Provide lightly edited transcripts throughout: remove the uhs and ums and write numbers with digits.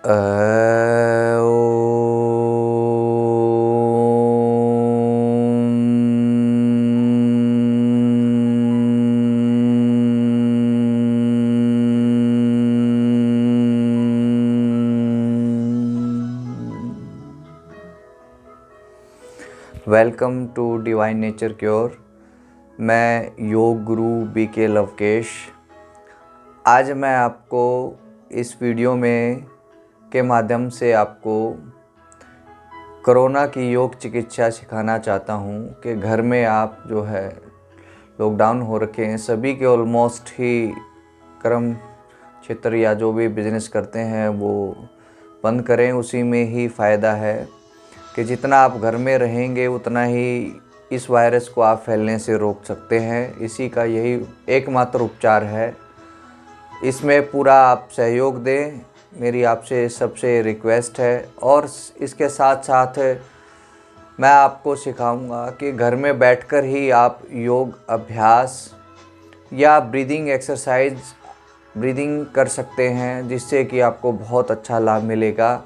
Welcome to divine nature cure. मैं योग गुरु BK Lavkesh. आज मैं आपको इस वीडियो में के माध्यम से आपको कोरोना की योग चिकित्सा सिखाना चाहता हूँ कि घर में आप जो है लॉकडाउन हो रखे हैं, सभी के ऑलमोस्ट ही कर्म क्षेत्र या जो भी बिजनेस करते हैं वो बंद करें। उसी में ही फ़ायदा है कि जितना आप घर में रहेंगे उतना ही इस वायरस को आप फैलने से रोक सकते हैं। इसी का यही एकमात्र उपचार है। इसमें पूरा आप सहयोग दें, मेरी आपसे सबसे रिक्वेस्ट है। और इसके साथ साथ मैं आपको सिखाऊंगा कि घर में बैठकर ही आप योग अभ्यास या ब्रीदिंग कर सकते हैं, जिससे कि आपको बहुत अच्छा लाभ मिलेगा।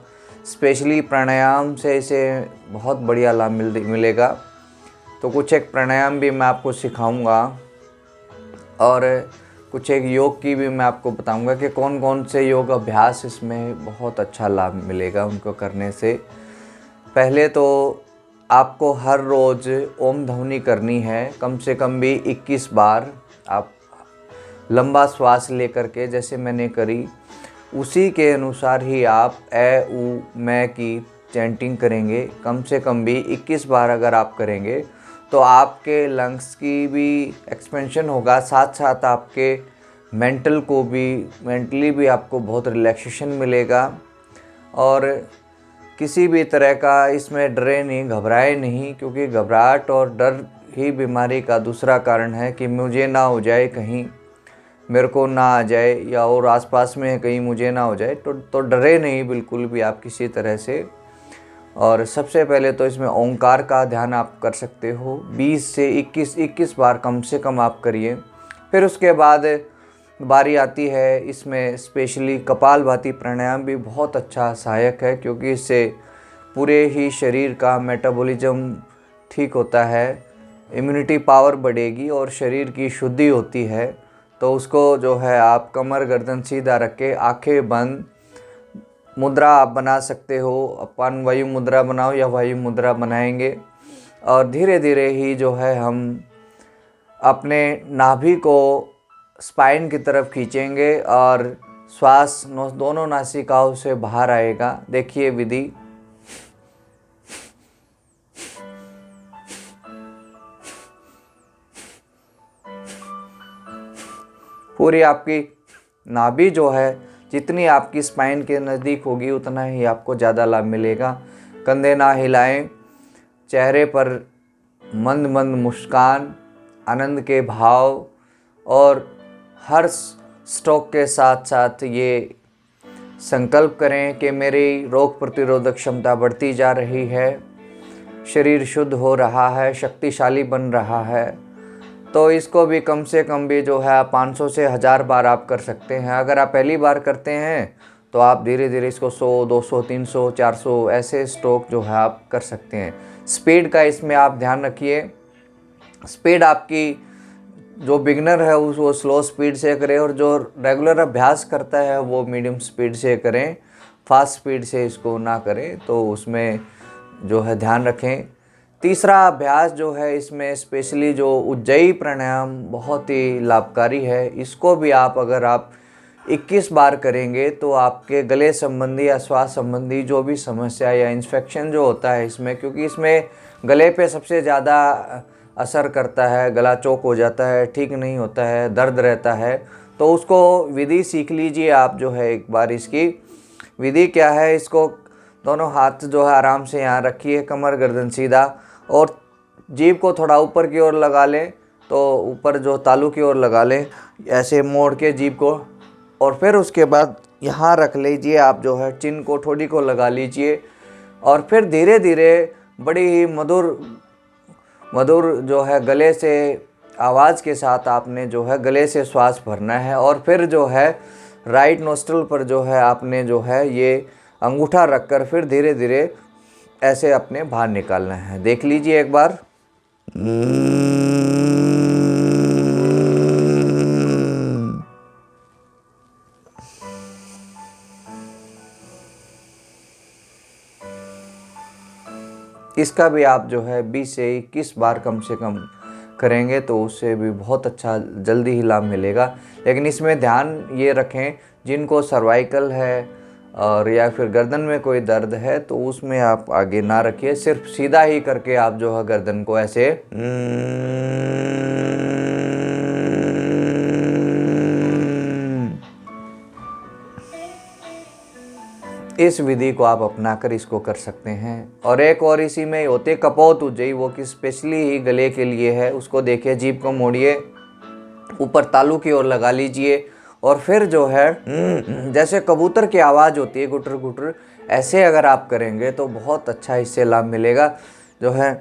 स्पेशली प्राणायाम से इसे बहुत बढ़िया लाभ मिलेगा। तो कुछ एक प्राणायाम भी मैं आपको सिखाऊंगा और कुछ एक योग की भी मैं आपको बताऊंगा कि कौन कौन से योग अभ्यास इसमें बहुत अच्छा लाभ मिलेगा उनको करने से। पहले तो आपको हर रोज़ ओम ध्वनि करनी है, कम से कम भी 21 बार। आप लंबा श्वास लेकर के जैसे मैंने करी उसी के अनुसार ही आप ए ऊ मैं की चैंटिंग करेंगे। कम से कम भी 21 बार अगर आप करेंगे तो आपके लंग्स की भी एक्सपेंशन होगा, साथ साथ आपके मेंटली भी आपको बहुत रिलैक्सेशन मिलेगा। और किसी भी तरह का इसमें डरे नहीं, घबराए नहीं, क्योंकि घबराहट और डर ही बीमारी का दूसरा कारण है कि मुझे ना हो जाए, कहीं मेरे को ना आ जाए या और आसपास में कहीं मुझे ना हो जाए। तो डरे नहीं बिल्कुल भी आप किसी तरह से। और सबसे पहले तो इसमें ओंकार का ध्यान आप कर सकते हो 20 से 21 बार कम से कम आप करिए। फिर उसके बाद बारी आती है इसमें स्पेशली कपालभाति प्राणायाम भी बहुत अच्छा सहायक है, क्योंकि इससे पूरे ही शरीर का मेटाबॉलिज्म ठीक होता है, इम्यूनिटी पावर बढ़ेगी और शरीर की शुद्धि होती है। तो उसको जो है आप कमर गर्दन सीधा रख के आंखें बंद मुद्रा आप बना सकते हो। अपन वायु मुद्रा बनाओ या वायु मुद्रा बनाएंगे और धीरे धीरे ही जो है हम अपने नाभि को स्पाइन की तरफ खींचेंगे और श्वास दोनों नासिकाओं से बाहर आएगा। देखिए विधि। पूरी आपकी नाभि जो है जितनी आपकी स्पाइन के नज़दीक होगी उतना ही आपको ज़्यादा लाभ मिलेगा। कंधे ना हिलाएं, चेहरे पर मंद मंद मुस्कान, आनंद के भाव और हर स्ट्रोक के साथ साथ ये संकल्प करें कि मेरी रोग प्रतिरोधक क्षमता बढ़ती जा रही है, शरीर शुद्ध हो रहा है, शक्तिशाली बन रहा है। तो इसको भी कम से कम भी जो है 500 से 1000 बार आप कर सकते हैं। अगर आप पहली बार करते हैं तो आप धीरे धीरे इसको 100, 200, 300, 400 ऐसे स्ट्रोक जो है आप कर सकते हैं। स्पीड का इसमें आप ध्यान रखिए। स्पीड आपकी जो बिगनर है वो स्लो स्पीड से करें और जो रेगुलर अभ्यास करता है वो मीडियम स्पीड से करें, फास्ट स्पीड से इसको ना करें। तो उसमें जो है ध्यान रखें। तीसरा अभ्यास जो है इसमें स्पेशली जो उज्जयी प्राणायाम बहुत ही लाभकारी है। इसको भी अगर आप 21 बार करेंगे तो आपके गले संबंधी या श्वास संबंधी जो भी समस्या या इन्फेक्शन जो होता है इसमें, क्योंकि इसमें गले पे सबसे ज़्यादा असर करता है, गला चौक हो जाता है, ठीक नहीं होता है, दर्द रहता है। तो उसको विधि सीख लीजिए आप जो है एक बार। इसकी विधि क्या है, इसको दोनों हाथ जो है आराम से यहाँ रखिए, कमर गर्दन सीधा, और जीभ को थोड़ा ऊपर की ओर लगा लें। तो ऊपर जो तालू की ओर लगा लें, ऐसे मोड़ के जीभ को, और फिर उसके बाद यहाँ रख लीजिए आप जो है चिन को, ठोड़ी को लगा लीजिए। और फिर धीरे धीरे बड़ी ही मधुर जो है गले से आवाज़ के साथ आपने जो है गले से श्वास भरना है। और फिर जो है राइट नोस्ट्रल पर जो है आपने जो है ये अंगूठा रखकर फिर धीरे धीरे ऐसे अपने बाहर निकालना है। देख लीजिए एक बार। इसका भी आप जो है 20 से 21 बार कम से कम करेंगे तो उससे भी बहुत अच्छा जल्दी ही लाभ मिलेगा। लेकिन इसमें ध्यान ये रखें, जिनको सर्वाइकल है और या फिर गर्दन में कोई दर्द है तो उसमें आप आगे ना रखिए, सिर्फ सीधा ही करके आप जो है गर्दन को ऐसे इस विधि को आप अपनाकर इसको कर सकते हैं। और एक और इसी में होते कपोत उज्जई, वो कि स्पेशली ही गले के लिए है। उसको देखिए, जीभ को मोड़िए, ऊपर तालू की ओर लगा लीजिए और फिर जो है जैसे कबूतर की आवाज़ होती है गुटर गुटर, ऐसे अगर आप करेंगे तो बहुत अच्छा इससे लाभ मिलेगा। जो है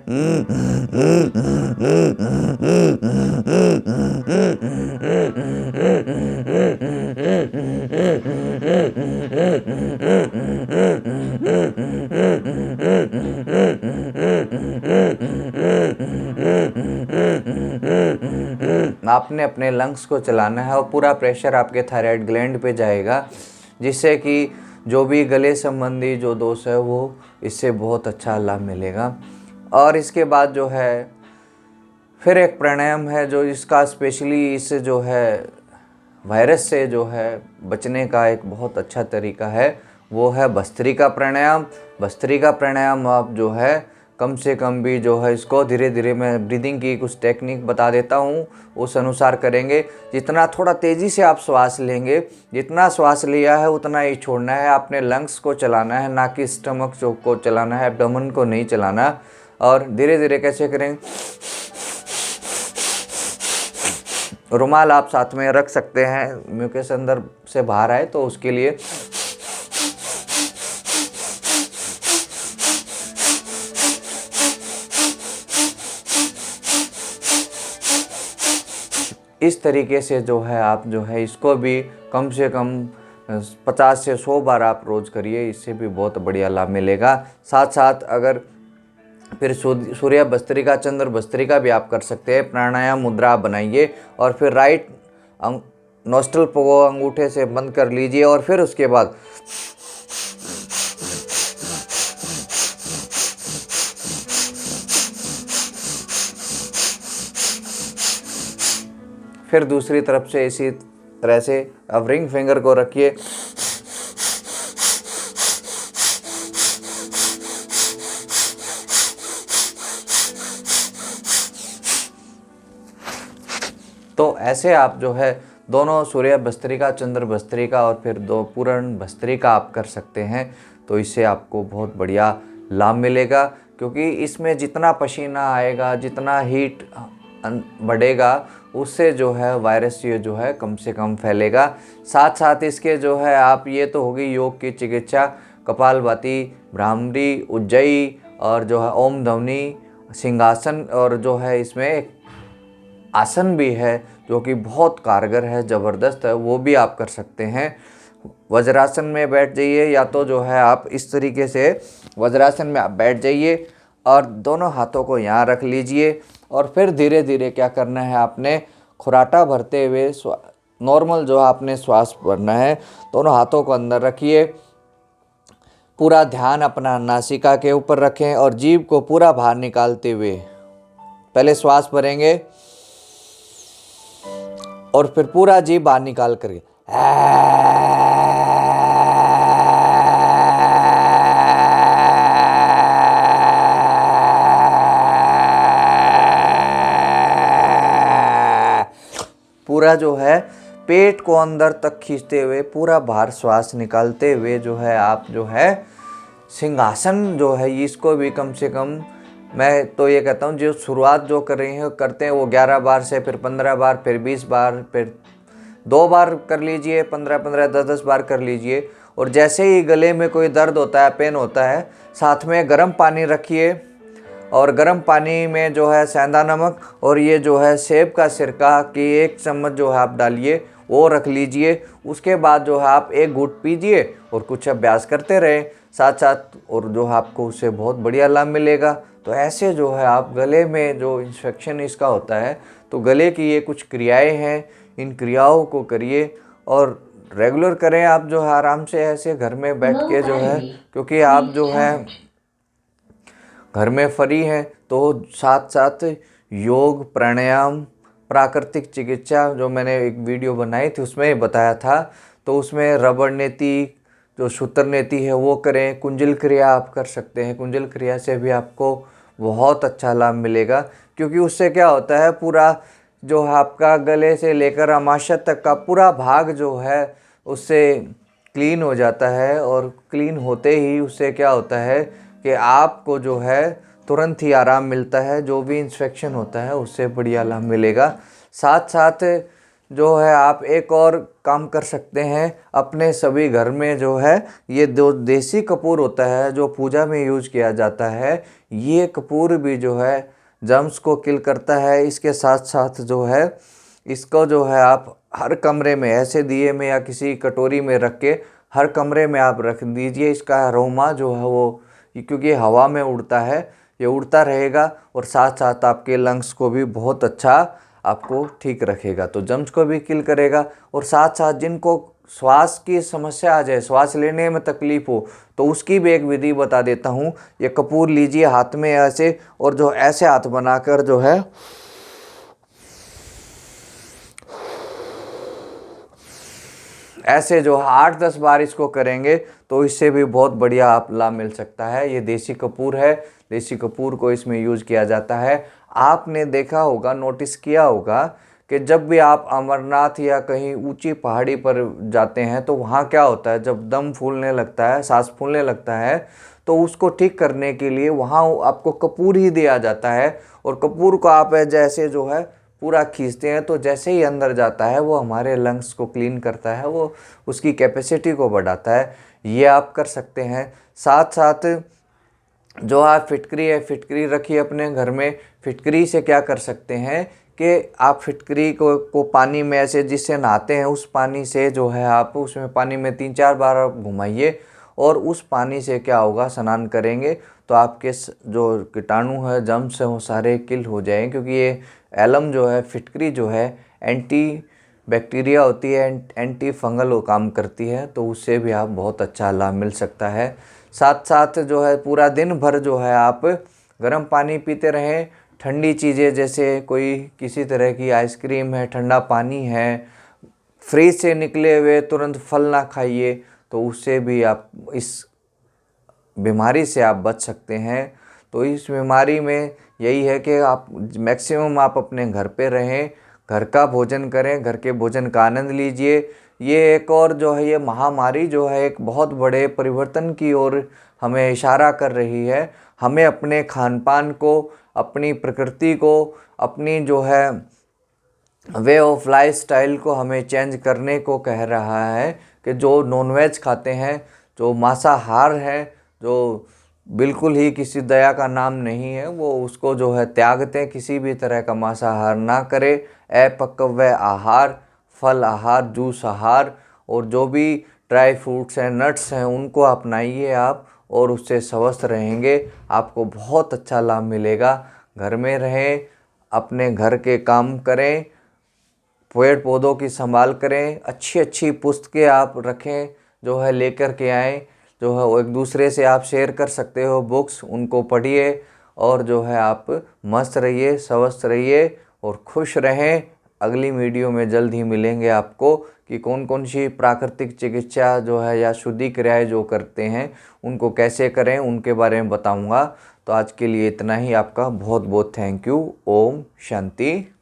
आपने अपने लंग्स को चलाना है और पूरा प्रेशर आपके थायराइड ग्लैंड पे जाएगा, जिससे कि जो भी गले संबंधी जो दोष है वो इससे बहुत अच्छा लाभ मिलेगा। और इसके बाद जो है फिर एक प्राणायाम है जो इसका स्पेशली इस जो है वायरस से जो है बचने का एक बहुत अच्छा तरीका है, वो है भस्त्रिका प्राणायाम। भस्त्रिका प्राणायाम आप जो है कम से कम भी जो है इसको धीरे धीरे, मैं ब्रीदिंग की कुछ टेक्निक बता देता हूँ, उस अनुसार करेंगे। जितना थोड़ा तेज़ी से आप श्वास लेंगे, जितना श्वास लिया है उतना ही छोड़ना है। आपने लंग्स को चलाना है, ना कि स्टमक को चलाना है, एब्डोमेन को नहीं चलाना। और धीरे धीरे कैसे करें, रुमाल आप साथ में रख सकते हैं, म्यूकस अंदर से बाहर आए तो उसके लिए। इस तरीके से जो है आप जो है इसको भी कम से कम 50 से 100 बार आप रोज़ करिए, इससे भी बहुत बढ़िया लाभ मिलेगा। साथ साथ अगर फिर सूर्य भस्त्रिका, चंद्र भस्त्रिका भी आप कर सकते हैं। प्राणायाम मुद्रा आप बनाइए और फिर राइट नोस्ट्रल को अंगूठे से बंद कर लीजिए और फिर उसके बाद फिर दूसरी तरफ से इसी तरह से अब रिंग फिंगर को रखिए, तो ऐसे आप जो है दोनों सूर्य भस्त्रिका, चंद्र भस्त्रिका और फिर दो पूर्ण भस्त्रिका आप कर सकते हैं। तो इससे आपको बहुत बढ़िया लाभ मिलेगा, क्योंकि इसमें जितना पसीना आएगा, जितना हीट बढ़ेगा, उससे जो है वायरस ये जो है कम से कम फैलेगा। साथ साथ इसके जो है आप, ये तो होगी योग की चिकित्सा, कपालभाति, भ्रामरी, उज्जयी और जो है ओम ध्वनि, सिंहासन, और जो है इसमें एक आसन भी है जो कि बहुत कारगर है, ज़बरदस्त है, वो भी आप कर सकते हैं। वज्रासन में बैठ जाइए, या तो जो है आप इस तरीके से वज्रासन में आप बैठ जाइए और दोनों हाथों को यहाँ रख लीजिए और फिर धीरे धीरे क्या करना है, आपने खुराटा भरते हुए नॉर्मल जो आपने श्वास भरना है। दोनों हाथों को अंदर रखिए, पूरा ध्यान अपना नासिका के ऊपर रखें और जीभ को पूरा बाहर निकालते हुए पहले श्वास भरेंगे और फिर पूरा जीभ बाहर निकाल करके पूरा जो है पेट को अंदर तक खींचते हुए पूरा बाहर श्वास निकालते हुए जो है आप जो है सिंहासन जो है इसको भी कम से कम, मैं तो ये कहता हूँ जो शुरुआत जो कर रही हैं करते हैं वो 11 बार से, फिर 15 बार, फिर 20 बार, फिर 2 बार कर लीजिए, 15-15, 10-10 बार कर लीजिए। और जैसे ही गले में कोई दर्द होता है, पेन होता है, साथ में गर्म पानी रखिए और गर्म पानी में जो है सेंधा नमक और ये जो है सेब का सिरका की 1 चम्मच जो है आप डालिए, वो रख लीजिए। उसके बाद जो है आप एक घूंट पीजिए और कुछ अभ्यास करते रहें साथ साथ, और जो है आपको उससे बहुत बढ़िया लाभ मिलेगा। तो ऐसे जो है आप गले में जो इन्फेक्शन इसका होता है, तो गले की ये कुछ क्रियाएं हैं, इन क्रियाओं को करिए और रेगुलर करें आप जो है आराम से ऐसे घर में बैठ के जो है, क्योंकि आप जो है घर में फ्री हैं तो साथ साथ योग, प्राणायाम, प्राकृतिक चिकित्सा जो मैंने एक वीडियो बनाई थी उसमें बताया था, तो उसमें रबड़ नीति जो सूत्र नीति है वो करें। कुंजल क्रिया आप कर सकते हैं, कुंजल क्रिया से भी आपको बहुत अच्छा लाभ मिलेगा, क्योंकि उससे क्या होता है पूरा जो आपका गले से लेकर अमाशय तक का पूरा भाग जो है उससे क्लीन हो जाता है। और क्लीन होते ही उससे क्या होता है कि आपको जो है तुरंत ही आराम मिलता है, जो भी इन्फेक्शन होता है उससे बढ़िया लाभ मिलेगा। साथ साथ जो है आप एक और काम कर सकते हैं, अपने सभी घर में जो है ये दो देसी कपूर होता है जो पूजा में यूज किया जाता है, ये कपूर भी जो है जर्म्स को किल करता है। इसके साथ साथ जो है इसको जो है आप हर कमरे में ऐसे दिए में या किसी कटोरी में रख के हर कमरे में आप रख दीजिए। इसका अरोमा जो है वो, क्योंकि हवा में उड़ता है, ये उड़ता रहेगा और साथ साथ आपके लंग्स को भी बहुत अच्छा आपको ठीक रखेगा, तो जर्म्स को भी किल करेगा। और साथ साथ जिनको श्वास की समस्या आ जाए, श्वास लेने में तकलीफ हो, तो उसकी भी एक विधि बता देता हूँ। ये कपूर लीजिए हाथ में ऐसे, और जो ऐसे हाथ बनाकर जो है ऐसे जो 8-10 बार इसको करेंगे तो इससे भी बहुत बढ़िया आप लाभ मिल सकता है। ये देसी कपूर है, देसी कपूर को इसमें यूज किया जाता है। आपने देखा होगा, नोटिस किया होगा कि जब भी आप अमरनाथ या कहीं ऊंची पहाड़ी पर जाते हैं तो वहाँ क्या होता है, जब दम फूलने लगता है, सांस फूलने लगता है, तो उसको ठीक करने के लिए वहाँ आपको कपूर ही दिया जाता है। और कपूर को आप जैसे जो है पूरा खींचते हैं तो जैसे ही अंदर जाता है वो हमारे लंग्स को क्लीन करता है, वो उसकी कैपेसिटी को बढ़ाता है। ये आप कर सकते हैं। साथ साथ जो आप फिटकरी है, फिटकरी रखिए अपने घर में। फिटकरी से क्या कर सकते हैं कि आप फिटकरी को पानी में ऐसे जिससे नहाते हैं उस पानी से जो है आप उसमें पानी में 3-4 बार आप घुमाइए, और उस पानी से क्या होगा, स्नान करेंगे तो आपके जो कीटाणु है, जर्म्स है, वो सारे किल हो जाएंगे। क्योंकि ये एलम जो है, फिटकरी जो है एंटी बैक्टीरिया होती है, एंटी फंगल काम करती है, तो उससे भी आप बहुत अच्छा लाभ मिल सकता है। साथ साथ जो है पूरा दिन भर जो है आप गर्म पानी पीते रहें। ठंडी चीज़ें जैसे कोई किसी तरह की आइसक्रीम है, ठंडा पानी है, फ्रिज से निकले हुए तुरंत फल ना खाइए, तो उससे भी आप इस बीमारी से आप बच सकते हैं। तो इस बीमारी में यही है कि आप मैक्सिमम आप अपने घर पे रहें, घर का भोजन करें, घर के भोजन का आनंद लीजिए। ये एक और जो है ये महामारी जो है एक बहुत बड़े परिवर्तन की ओर हमें इशारा कर रही है। हमें अपने खान पान को, अपनी प्रकृति को, अपनी जो है वे ऑफ लाइफ स्टाइल को हमें चेंज करने को कह रहा है कि जो नॉनवेज खाते हैं, जो मांसाहार है, जो बिल्कुल ही किसी दया का नाम नहीं है, वो उसको जो है त्यागते हैं, किसी भी तरह का मांसाहार ना करे। अपक्व आहार, फल आहार, जूस आहार और जो भी ड्राई फ्रूट्स हैं, नट्स हैं, उनको अपनाइए आप, और उससे स्वस्थ रहेंगे। आपको बहुत अच्छा लाभ मिलेगा। घर में रहें, अपने घर के काम करें, पेड़ पौधों की संभाल करें, अच्छी अच्छी पुस्तकें आप रखें, जो है लेकर के आएँ, जो है वो एक दूसरे से आप शेयर कर सकते हो बुक्स, उनको पढ़िए, और जो है आप मस्त रहिए, स्वस्थ रहिए और खुश रहें। अगली वीडियो में जल्द ही मिलेंगे आपको कि कौन कौन सी प्राकृतिक चिकित्सा जो है या शुद्धि क्रियाएं जो करते हैं उनको कैसे करें, उनके बारे में बताऊंगा। तो आज के लिए इतना ही। आपका बहुत बहुत थैंक यू। ओम शांति।